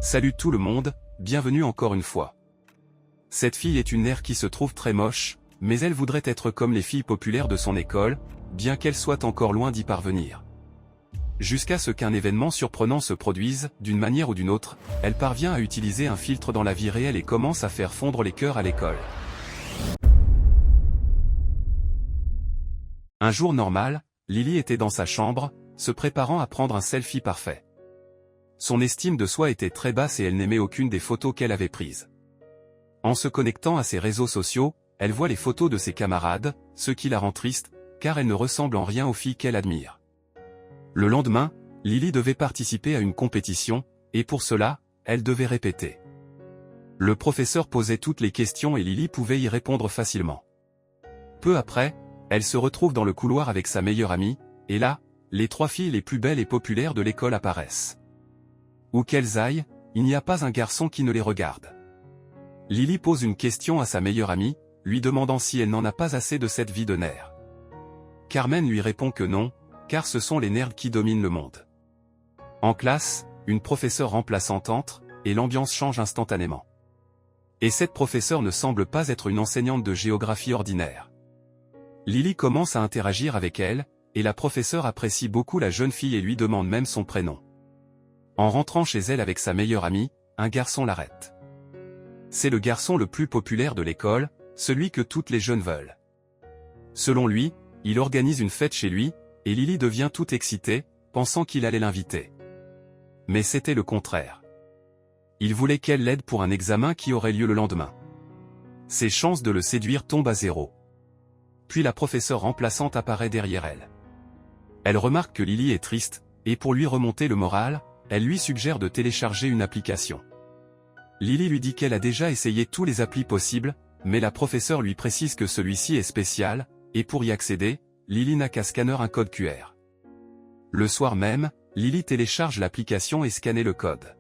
Salut tout le monde, bienvenue encore une fois. Cette fille est une nerd qui se trouve très moche, mais elle voudrait être comme les filles populaires de son école, bien qu'elle soit encore loin d'y parvenir. Jusqu'à ce qu'un événement surprenant se produise, d'une manière ou d'une autre, elle parvient à utiliser un filtre dans la vie réelle et commence à faire fondre les cœurs à l'école. Un jour normal, Lily était dans sa chambre, se préparant à prendre un selfie parfait. Son estime de soi était très basse et elle n'aimait aucune des photos qu'elle avait prises. En se connectant à ses réseaux sociaux, elle voit les photos de ses camarades, ce qui la rend triste, car elle ne ressemble en rien aux filles qu'elle admire. Le lendemain, Lily devait participer à une compétition, et pour cela, elle devait répéter. Le professeur posait toutes les questions et Lily pouvait y répondre facilement. Peu après, elle se retrouve dans le couloir avec sa meilleure amie, et là, les 3 filles les plus belles et populaires de l'école apparaissent. Où qu'elles aillent, il n'y a pas un garçon qui ne les regarde. Lily pose une question à sa meilleure amie, lui demandant si elle n'en a pas assez de cette vie de nerd. Carmen lui répond que non, car ce sont les nerds qui dominent le monde. En classe, une professeure remplaçante entre, et l'ambiance change instantanément. Et cette professeure ne semble pas être une enseignante de géographie ordinaire. Lily commence à interagir avec elle, et la professeure apprécie beaucoup la jeune fille et lui demande même son prénom. En rentrant chez elle avec sa meilleure amie, un garçon l'arrête. C'est le garçon le plus populaire de l'école, celui que toutes les jeunes veulent. Selon lui, il organise une fête chez lui, et Lily devient toute excitée, pensant qu'il allait l'inviter. Mais c'était le contraire. Il voulait qu'elle l'aide pour un examen qui aurait lieu le lendemain. Ses chances de le séduire tombent à 0. Puis la professeure remplaçante apparaît derrière elle. Elle remarque que Lily est triste, et pour lui remonter le moral, elle lui suggère de télécharger une application. Lily lui dit qu'elle a déjà essayé tous les applis possibles, mais la professeure lui précise que celui-ci est spécial, et pour y accéder, Lily n'a qu'à scanner un code QR. Le soir même, Lily télécharge l'application et scanne le code.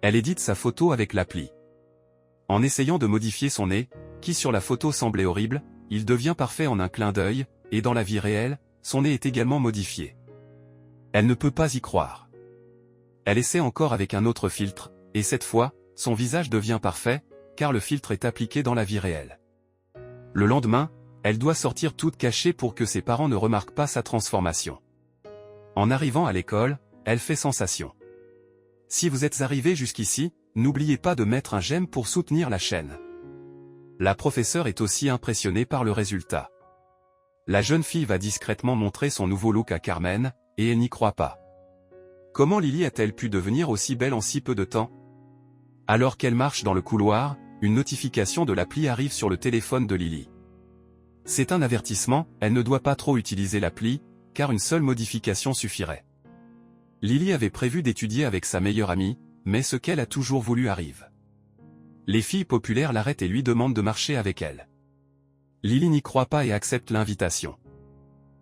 Elle édite sa photo avec l'appli. En essayant de modifier son nez, qui sur la photo semblait horrible, il devient parfait en un clin d'œil, et dans la vie réelle, son nez est également modifié. Elle ne peut pas y croire. Elle essaie encore avec un autre filtre, et cette fois, son visage devient parfait, car le filtre est appliqué dans la vie réelle. Le lendemain, elle doit sortir toute cachée pour que ses parents ne remarquent pas sa transformation. En arrivant à l'école, elle fait sensation. Si vous êtes arrivé jusqu'ici, n'oubliez pas de mettre un j'aime pour soutenir la chaîne. La professeure est aussi impressionnée par le résultat. La jeune fille va discrètement montrer son nouveau look à Carmen, et elle n'y croit pas. Comment Lily a-t-elle pu devenir aussi belle en si peu de temps? Alors qu'elle marche dans le couloir, une notification de l'appli arrive sur le téléphone de Lily. C'est un avertissement, elle ne doit pas trop utiliser l'appli, car une seule modification suffirait. Lily avait prévu d'étudier avec sa meilleure amie, mais ce qu'elle a toujours voulu arrive. Les filles populaires l'arrêtent et lui demandent de marcher avec elles. Lily n'y croit pas et accepte l'invitation.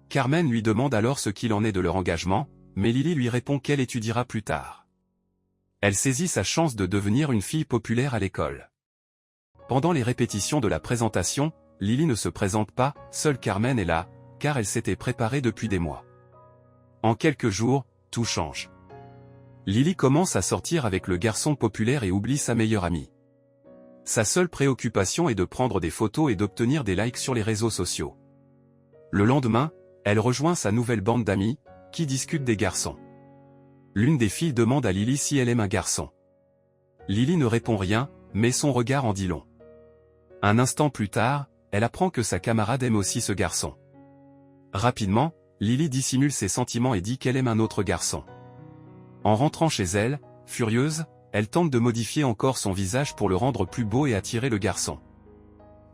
Carmen lui demande alors ce qu'il en est de leur engagement, mais Lily lui répond qu'elle étudiera plus tard. Elle saisit sa chance de devenir une fille populaire à l'école. Pendant les répétitions de la présentation, Lily ne se présente pas, seule Carmen est là, car elle s'était préparée depuis des mois. En quelques jours, tout change. Lily commence à sortir avec le garçon populaire et oublie sa meilleure amie. Sa seule préoccupation est de prendre des photos et d'obtenir des likes sur les réseaux sociaux. Le lendemain, elle rejoint sa nouvelle bande d'amis, qui discutent des garçons. L'une des filles demande à Lily si elle aime un garçon. Lily ne répond rien, mais son regard en dit long. Un instant plus tard, elle apprend que sa camarade aime aussi ce garçon. Rapidement, Lily dissimule ses sentiments et dit qu'elle aime un autre garçon. En rentrant chez elle, furieuse, elle tente de modifier encore son visage pour le rendre plus beau et attirer le garçon.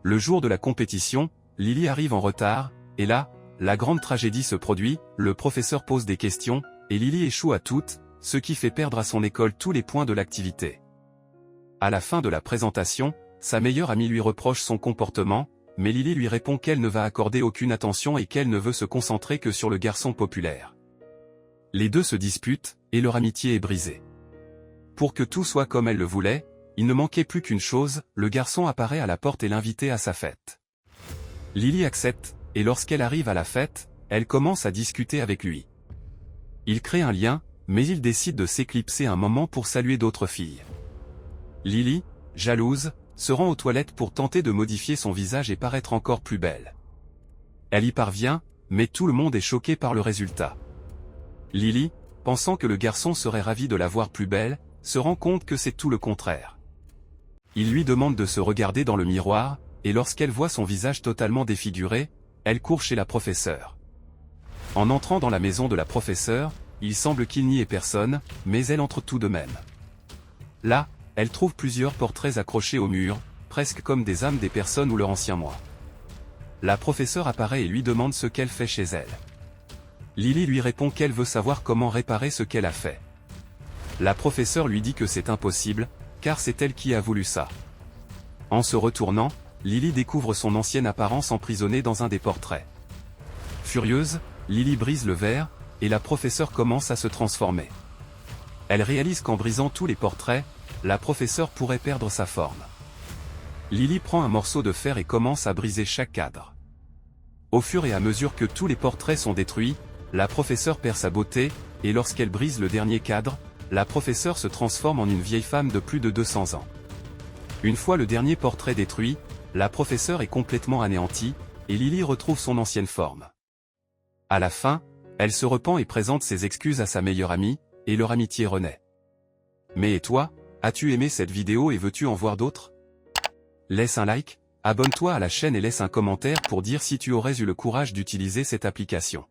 Le jour de la compétition, Lily arrive en retard, et là, la grande tragédie se produit, le professeur pose des questions, et Lily échoue à toutes, ce qui fait perdre à son école tous les points de l'activité. À la fin de la présentation, sa meilleure amie lui reproche son comportement, mais Lily lui répond qu'elle ne va accorder aucune attention et qu'elle ne veut se concentrer que sur le garçon populaire. Les deux se disputent, et leur amitié est brisée. Pour que tout soit comme elle le voulait, il ne manquait plus qu'une chose, le garçon apparaît à la porte et l'invite à sa fête. Lily accepte, et lorsqu'elle arrive à la fête, elle commence à discuter avec lui. Ils créent un lien, mais il décide de s'éclipser un moment pour saluer d'autres filles. Lily, jalouse, se rend aux toilettes pour tenter de modifier son visage et paraître encore plus belle. Elle y parvient, mais tout le monde est choqué par le résultat. Lily, pensant que le garçon serait ravi de la voir plus belle, se rend compte que c'est tout le contraire. Il lui demande de se regarder dans le miroir, et lorsqu'elle voit son visage totalement défiguré, elle court chez la professeure. En entrant dans la maison de la professeure, il semble qu'il n'y ait personne, mais elle entre tout de même. Là, elle trouve plusieurs portraits accrochés au mur, presque comme des âmes des personnes ou leur ancien moi. La professeure apparaît et lui demande ce qu'elle fait chez elle. Lily lui répond qu'elle veut savoir comment réparer ce qu'elle a fait. La professeure lui dit que c'est impossible, car c'est elle qui a voulu ça. En se retournant, Lily découvre son ancienne apparence emprisonnée dans un des portraits. Furieuse, Lily brise le verre, et la professeure commence à se transformer. Elle réalise qu'en brisant tous les portraits, la professeure pourrait perdre sa forme. Lily prend un morceau de fer et commence à briser chaque cadre. Au fur et à mesure que tous les portraits sont détruits, la professeure perd sa beauté, et lorsqu'elle brise le dernier cadre, la professeure se transforme en une vieille femme de plus de 200 ans. Une fois le dernier portrait détruit, la professeure est complètement anéantie, et Lily retrouve son ancienne forme. À la fin, elle se repent et présente ses excuses à sa meilleure amie, et leur amitié renaît. Mais et toi, as-tu aimé cette vidéo et veux-tu en voir d'autres? Laisse un like, abonne-toi à la chaîne et laisse un commentaire pour dire si tu aurais eu le courage d'utiliser cette application.